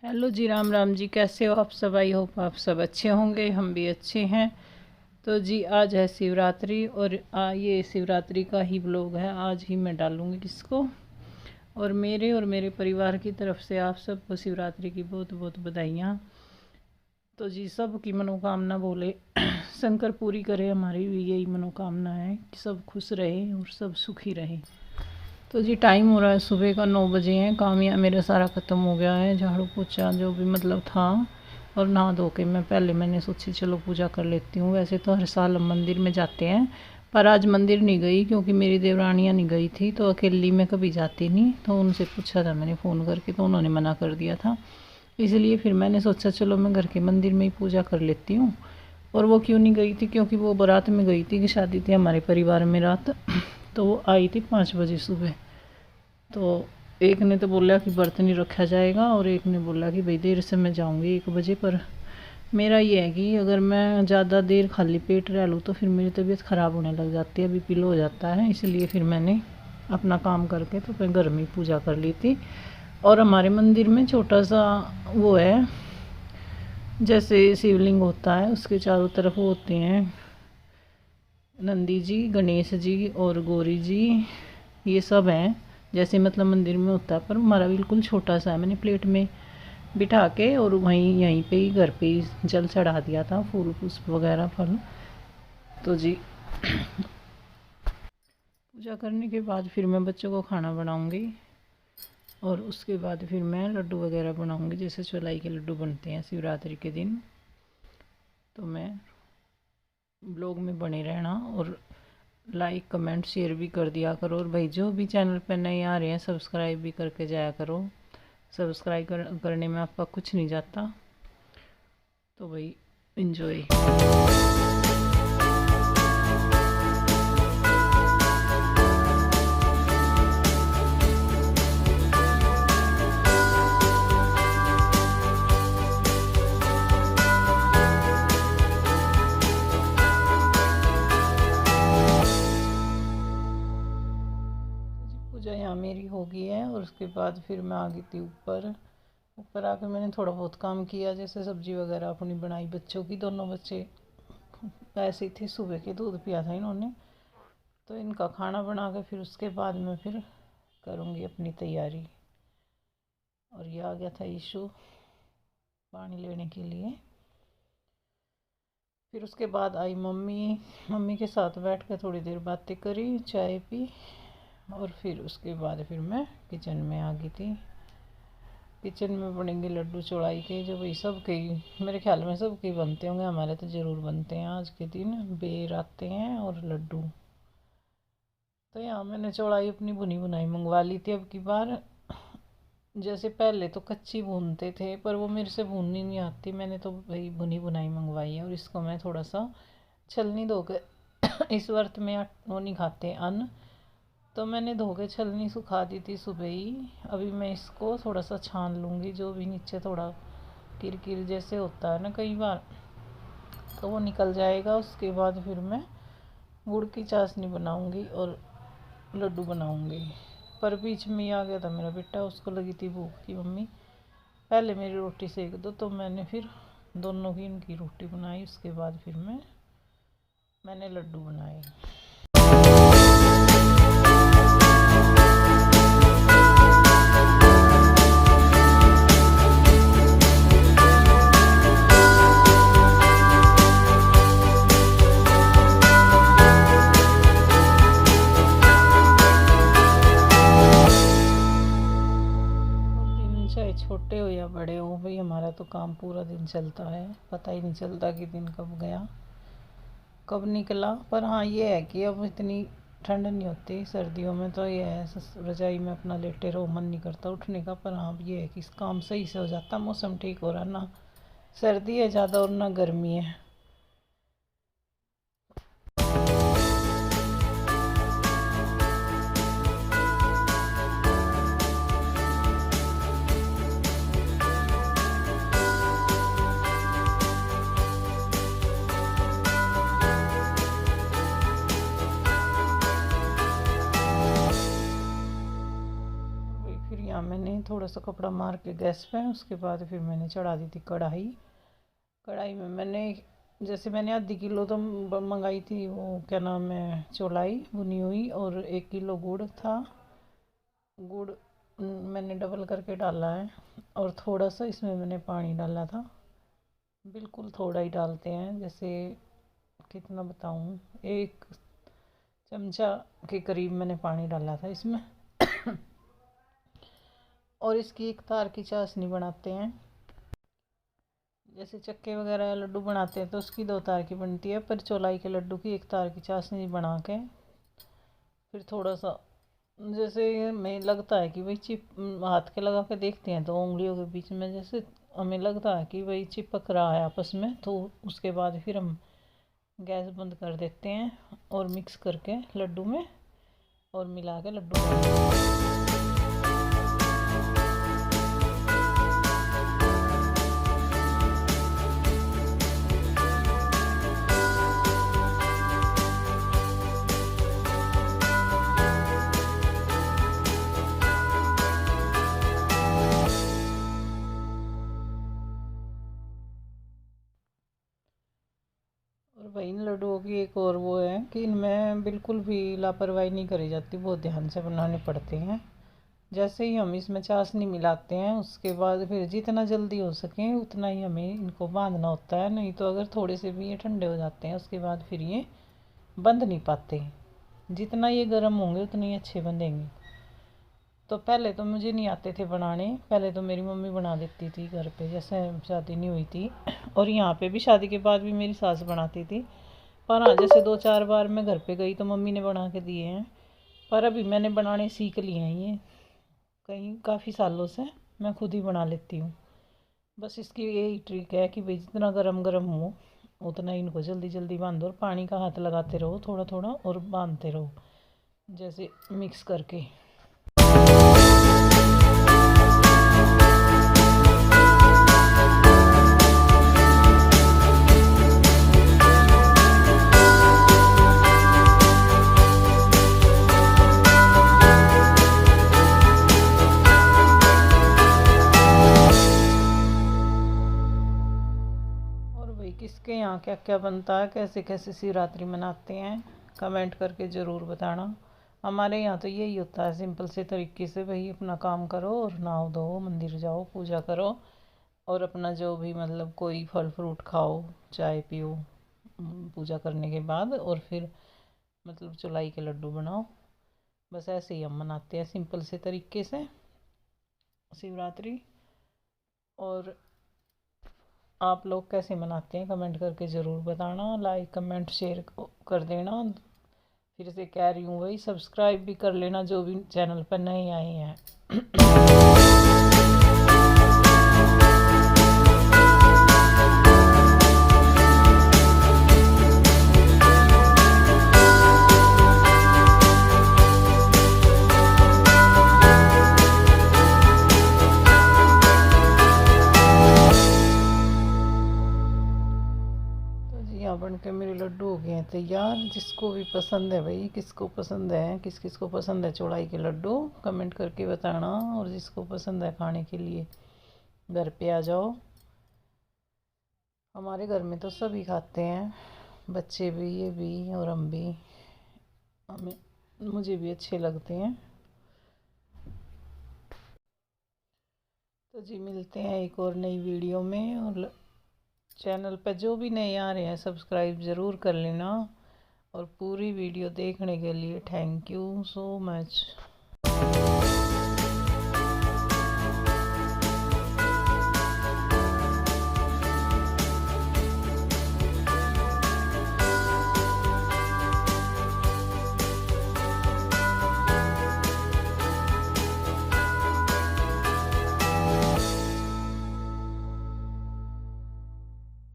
Hello जी, राम राम जी। कैसे हो आप सब? आई होप आप सब अच्छे होंगे, हम भी अच्छे हैं। तो जी आज है शिवरात्रि और ये शिवरात्रि का ही ब्लॉग है, आज ही मैं डालूँगी इसको। और मेरे परिवार की तरफ से आप सबको शिवरात्रि की बहुत बहुत बधाइयाँ। तो जी सब की मनोकामना बोले शंकर पूरी करे, हमारी भी यही मनोकामना है कि सब खुश रहें और सब सुखी रहें। तो जी टाइम हो रहा है सुबह का, 9 बजे हैं। काम यहाँ मेरा सारा ख़त्म हो गया है, झाड़ू पोछा जो भी मतलब था। और नहा धो के मैंने सोची चलो पूजा कर लेती हूँ। वैसे तो हर साल हम मंदिर में जाते हैं, पर आज मंदिर नहीं गई क्योंकि मेरी देवरानियाँ नहीं गई थी, तो अकेली मैं कभी जाती नहीं। तो उनसे पूछा था मैंने फ़ोन करके, तो उन्होंने मना कर दिया था। इसलिए फिर मैंने सोचा चलो मैं घर के मंदिर में ही पूजा कर लेती हूँ। और वो क्यों नहीं गई थी, क्योंकि वो बारात में गई थी कि शादी थी हमारे परिवार में रात। तो वो आई थी 5 बजे सुबह। तो एक ने तो बोला कि व्रत नहीं रखा जाएगा और एक ने बोला कि भाई देर से मैं जाऊंगी 1 बजे। पर मेरा ये है कि अगर मैं ज़्यादा देर खाली पेट रह लूँ तो फिर मेरी तबीयत ख़राब होने लग जाती है, बीपी लो हो जाता है। इसलिए फिर मैंने अपना काम करके तो फिर घर में पूजा कर ली थी। और हमारे मंदिर में छोटा सा वो है, जैसे शिवलिंग होता है उसके चारों तरफ वो होते हैं नंदी जी, गणेश जी और गौरी जी, ये सब हैं जैसे मतलब मंदिर में होता है। पर हमारा बिल्कुल छोटा सा है। मैंने प्लेट में बिठा के और वहीं यहीं पे ही घर पे ही जल चढ़ा दिया था, फूल पुष्प वगैरह फल। तो जी पूजा करने के बाद फिर मैं बच्चों को खाना बनाऊंगी और उसके बाद फिर मैं लड्डू वगैरह बनाऊंगी, जैसे चौलाई के लड्डू बनते हैं शिवरात्रि के दिन। तो मैं ब्लॉग में बने रहना और लाइक कमेंट शेयर भी कर दिया करो। और भाई जो भी चैनल पर नए आ रहे हैं सब्सक्राइब भी करके जाया करो। सब्सक्राइब करने में आपका कुछ नहीं जाता। तो भाई इन्जॉय। पूजा यहाँ मेरी हो गई है और उसके बाद फिर मैं आ गई थी ऊपर। ऊपर आकर मैंने थोड़ा बहुत काम किया, जैसे सब्जी वगैरह अपनी बनाई बच्चों की। दोनों बच्चे ऐसे ही थे, सुबह के दूध पिया था इन्होंने, तो इनका खाना बना के फिर उसके बाद मैं फिर करूँगी अपनी तैयारी। और ये आ गया था ईशु पानी लेने के लिए। फिर उसके बाद आई मम्मी, मम्मी के साथ बैठ कर थोड़ी देर बातें करी, चाय पी। और फिर उसके बाद फिर मैं किचन में आ गई थी। किचन में बनेंगे लड्डू चौलाई के, जो भाई सब के मेरे ख्याल में सब के बनते होंगे, हमारे तो ज़रूर बनते हैं। आज के दिन बेर आते हैं और लड्डू। तो यहाँ मैंने चौलाई अपनी भुनी बुनाई मंगवा ली थी अब की बार। जैसे पहले तो कच्ची भूनते थे, पर वो मेरे से भूननी नहीं आती। मैंने तो भाई भुनी बुनाई मंगवाई है। और इसको मैं थोड़ा सा छलनी धो कर इस व्रत में वो नहीं खाते अन्न, तो मैंने धो के छलनी सुखा दी थी सुबह ही। अभी मैं इसको थोड़ा सा छान लूँगी, जो भी नीचे थोड़ा किरकिर जैसे होता है ना कई बार, तो वो निकल जाएगा। उसके बाद फिर मैं गुड़ की चाशनी बनाऊँगी और लड्डू बनाऊँगी। पर बीच में ही आ गया था मेरा बेटा, उसको लगी थी भूख कि मम्मी पहले मेरी रोटी सेक दो। तो मैंने फिर दोनों की इनकी रोटी बनाई, उसके बाद फिर मैंने लड्डू बनाए। चाहे छोटे हो या बड़े हो, भाई हमारा तो काम पूरा दिन चलता है, पता ही नहीं चलता कि दिन कब गया कब निकला। पर हाँ ये है कि अब इतनी ठंड नहीं होती। सर्दियों में तो ये है रजाई में अपना लेटे रहो, मन नहीं करता उठने का। पर हाँ ये है कि काम सही से हो जाता, मौसम ठीक हो रहा, ना सर्दी है ज़्यादा और ना गर्मी है। मैंने थोड़ा सा कपड़ा मार के गैस पे, उसके बाद फिर मैंने चढ़ा दी थी कढ़ाई। कढ़ाई में मैंने जैसे मैंने आधी किलो तो मंगाई थी वो क्या नाम है चौलाई भुनी हुई, और 1 किलो गुड़ था। गुड़ मैंने डबल करके डाला है, और थोड़ा सा इसमें मैंने पानी डाला था, बिल्कुल थोड़ा ही डालते हैं, जैसे कितना बताऊं, 1 चमचा के करीब मैंने पानी डाला था इसमें। और इसकी एक तार की चाशनी बनाते हैं, जैसे चक्के वगैरह लड्डू बनाते हैं तो उसकी 2 तार की बनती है, पर चौलाई के लड्डू की 1 तार की चाशनी बना के फिर थोड़ा सा जैसे हमें लगता है कि भाई हाथ के लगा के देखते हैं तो उंगलियों के बीच में जैसे हमें लगता है कि भाई चिपक रहा है आपस में, तो उसके बाद फिर हम गैस बंद कर देते हैं और मिक्स करके लड्डू में और मिला के लड्डू। और भाई इन लड्डुओं की एक और वो है कि इनमें बिल्कुल भी लापरवाही नहीं करी जाती, बहुत ध्यान से बनाने पड़ते हैं। जैसे ही हम इसमें चाशनी मिलाते हैं उसके बाद फिर जितना जल्दी हो सके उतना ही हमें इनको बांधना होता है, नहीं तो अगर थोड़े से भी ये ठंडे हो जाते हैं उसके बाद फिर ये बंध नहीं पाते। जितना ये गर्म होंगे उतने ही अच्छे बंधेंगे। तो पहले तो मुझे नहीं आते थे बनाने, पहले तो मेरी मम्मी बना देती थी घर पे, जैसे शादी नहीं हुई थी, और यहाँ पे भी शादी के बाद भी मेरी सास बनाती थी। पर हाँ, जैसे 2-4 बार मैं घर पे गई तो मम्मी ने बना के दिए हैं, पर अभी मैंने बनाने सीख लिए हैं ये कहीं काफ़ी सालों से, मैं खुद ही बना लेती हूँ। बस इसकी यही ट्रिक है कि भाई जितना गरम गरम हो उतना ही इनको जल्दी जल्दी बांधो, और पानी का हाथ लगाते रहो थोड़ा थोड़ा और बांधते रहो, जैसे मिक्स करके। किसके यहाँ क्या क्या बनता है, कैसे कैसे शिवरात्रि मनाते हैं, कमेंट करके ज़रूर बताना। हमारे यहाँ तो यही होता है, सिंपल से तरीके से, भाई अपना काम करो और नहाओ धो मंदिर जाओ पूजा करो, और अपना जो भी मतलब कोई फल फ्रूट खाओ, चाय पियो पूजा करने के बाद, और फिर मतलब चौलाई के लड्डू बनाओ। बस ऐसे ही हम मनाते हैं सिंपल से तरीके से शिवरात्रि। और आप लोग कैसे मनाते हैं कमेंट करके ज़रूर बताना, लाइक कमेंट शेयर कर देना। फिर से कह रही हूँ भाई, सब्सक्राइब भी कर लेना जो भी चैनल पर नए आए हैं। बन के मेरे लड्डू हो गए हैं तैयार। जिसको भी पसंद है भाई, किसको पसंद है, किस किस को पसंद है चौलाई के लड्डू, कमेंट करके बताना। और जिसको पसंद है खाने के लिए घर पे आ जाओ। हमारे घर में तो सभी खाते हैं, बच्चे भी, ये भी और हम भी, हमें मुझे भी अच्छे लगते हैं। तो जी मिलते हैं एक और नई वीडियो में, और चैनल पर जो भी नए आ रहे हैं सब्सक्राइब ज़रूर कर लेना। और पूरी वीडियो देखने के लिए थैंक यू सो मच।